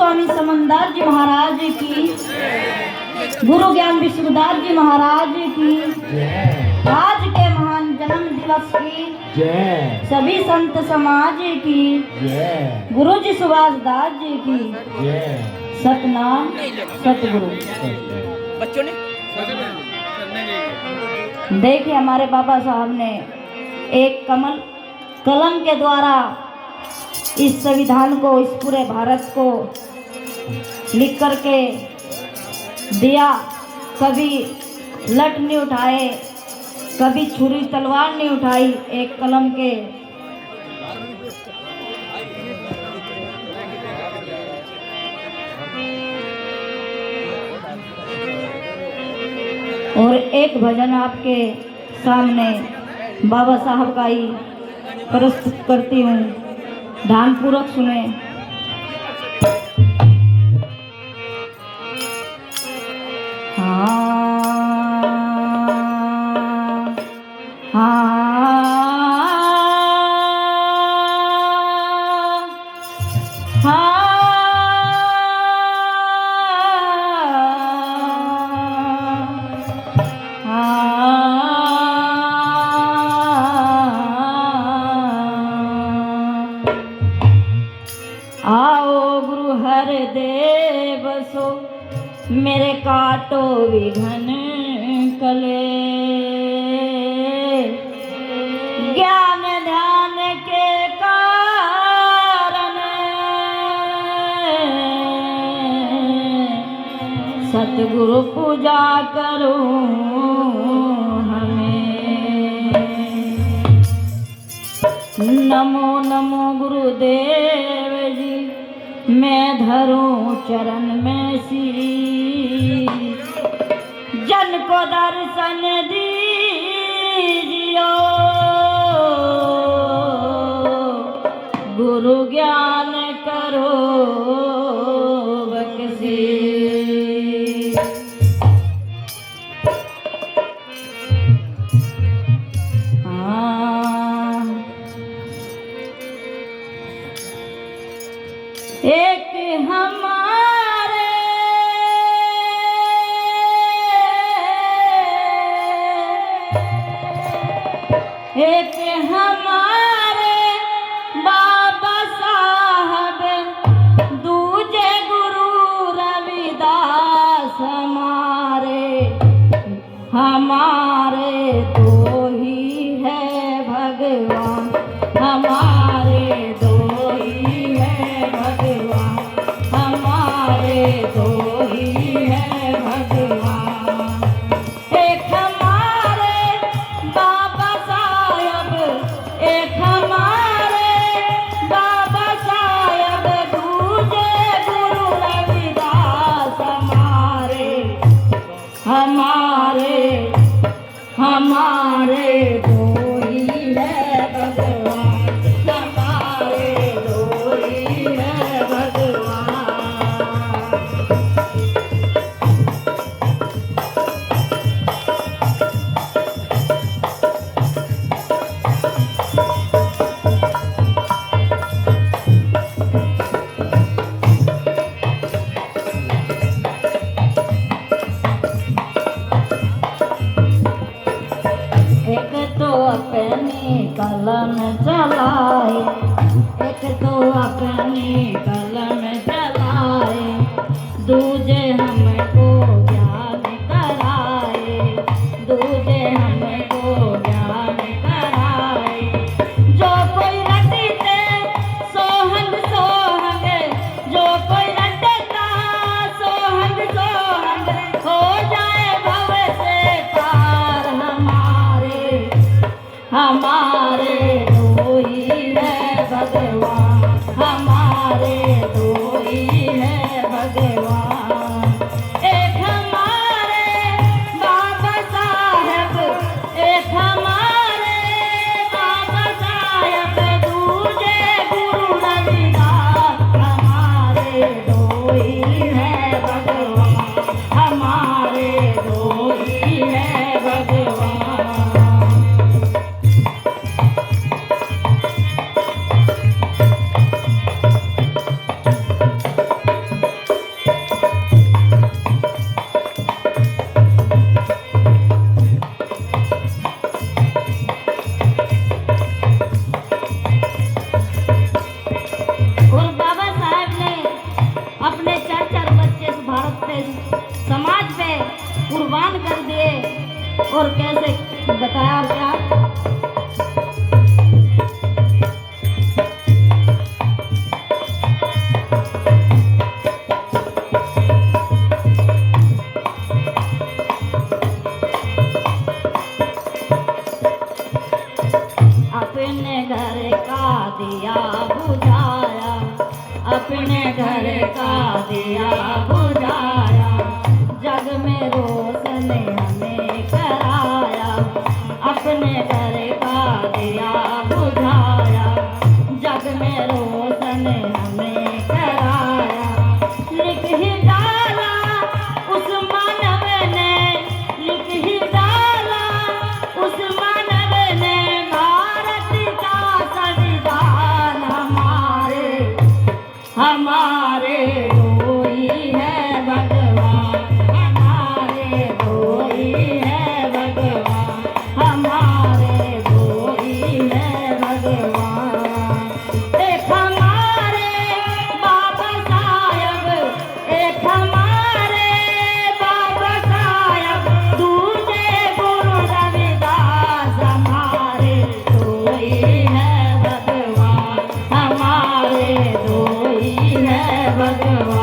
स्वामी समनदास जी महाराज की, गुरु ज्ञान विश्वदास जी महाराज की, आज के महान जन्म दिवस की सभी संत समाज की, गुरु जी सुभाष दास जी की, सतनाम सतगुरु। बच्चों ने देखिए हमारे बाबा साहब ने एक कलम के द्वारा इस संविधान को, इस पूरे भारत को लिख करके दिया। कभी लठ नहीं उठाए, कभी छुरी तलवार नहीं उठाई, एक कलम के और एक भजन आपके सामने बाबा साहब का ही प्रस्तुत करती हूँ, ध्यानपूर्वक सुने। आओ गुरु हर देव सो मेरे काटो विघन कले, ज्ञान ध्यान के कारण सतगुरु पूजा करो हमें। नमो नमो गुरुदेव जी, मैं धरूं चरण में शीश, जन को दर्शन दीजियो, गुरु ज्ञान करो बख्शीश। एक हमारे बाबा साहब, दूजे गुरु रविदास हमारे दो ही है भगवान, हमारे दो ही है भगवान, हमारे दो ही है भगवान। एक हमारे बाबा साहब, एक हमारे बाबा साहब, दूजे गुरु रविदास हमारे दो ही है भगवान, हमारे दो ही है भगवान। एक तो अपनी कलम चलाए, एक तो अपनी कलम चलाए, दूजे हमको ज्ञान कराए, दूजे हमको ज्ञान कराए। जो कोई रटते सोहंग सोहंग, जो कोई रटता सोहंग सोहंग, हो जाए भव से पार। हमारे दो ही है भगवान, हमारे दो और कैसे बताया और क्या। अपने घर का दिया बुझाया, अपने घर का दिया बुझाया, जग में रोशन हमें कराया। अपने घर का दिया बुझाया, जग में रोशन हमें कराया। लिख ही डाला उस मानव ने, लिख ही डाला उस मानव ने भारत का संविधान। हमारे दो ही है भगवान, हमारे दो ही है भगवान, हमारे दो ही है भगवान। एक हमारे बाबा साहब, एक हमारे बाबा साहब, दूसरे गुरु रविदास। हमारे दो ही है भगवान, हमारे दो ही है भगवान।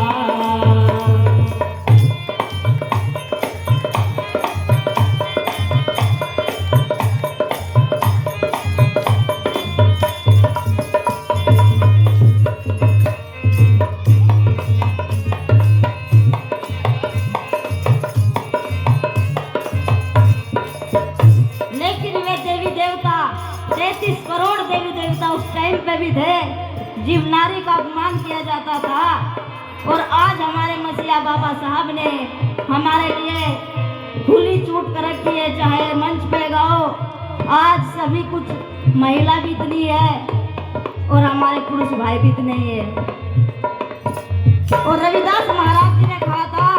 लेकिन वे देवी देवता 33 करोड़ देवी देवता उस टाइम पे भी थे, जीवनारी का अपमान किया जाता था। और आज हमारे मसीहा बाबा साहब ने हमारे लिए खुली छूट कर रखी है, चाहे मंच पे गाओ। आज सभी कुछ महिला भी इतनी है और हमारे पुरुष भाई भी इतने ही है। और रविदास महाराज जी ने कहा था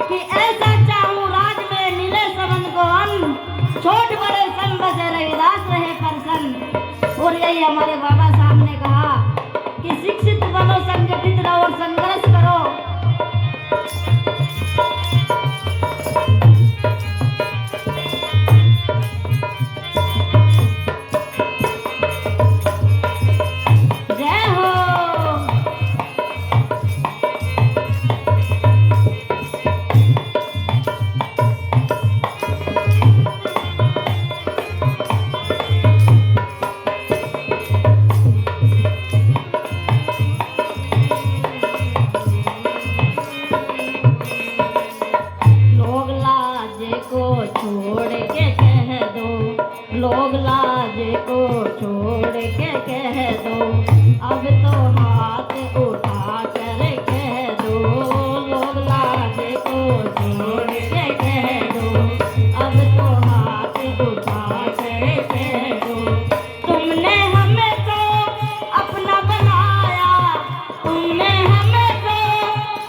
कि ऐसा चाहूं राज में मिले सबन को अन्न, छोट बड़े संग बसे रविदास रहे प्रसन्न। और यही हमारे बाबा साहब ने कहा कि शिक्षित बनो, संगठित रहो और संघर्ष करो। जय हो। लोग लाज को छोड़ के कह दो, लोग लाज को छोड़ के कह दो, अब तो हाथ उठा कर कह दो। लोग लाज को छोड़ के कह दो, अब तो हाथ उठा कर कह दो। तुमने हमें तो अपना बनाया, तुमने हमें तो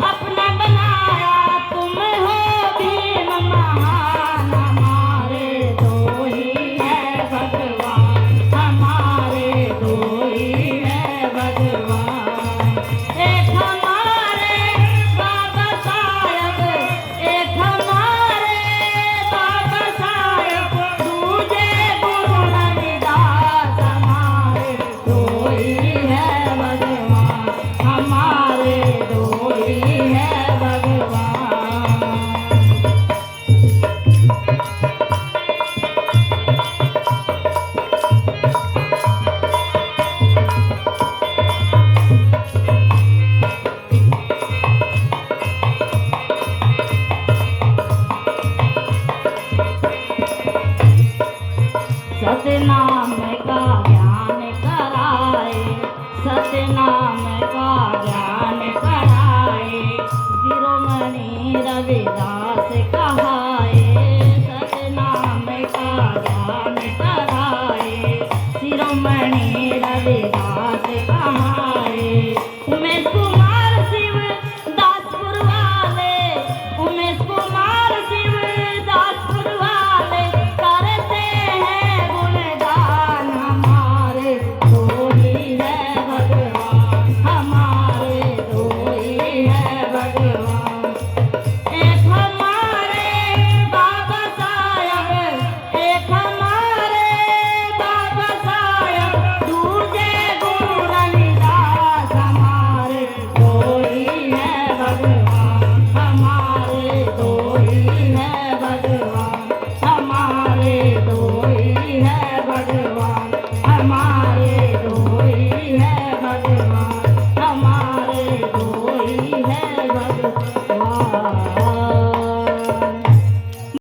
अपना बनाया, तुम हो भीम महान। हमारे दो ही है भगवान, हमारे दो ही है भगवान। एक हमारे बाबा साहब, एक हमारे बाबा साहब, दूजे गुरु रविदास। हमारे दो ही है भगवान, हमारे दो ही है भगवान। सतनाम का ज्ञान कराए, सतनाम का ज्ञान कराए, शिरोमणि रविदास।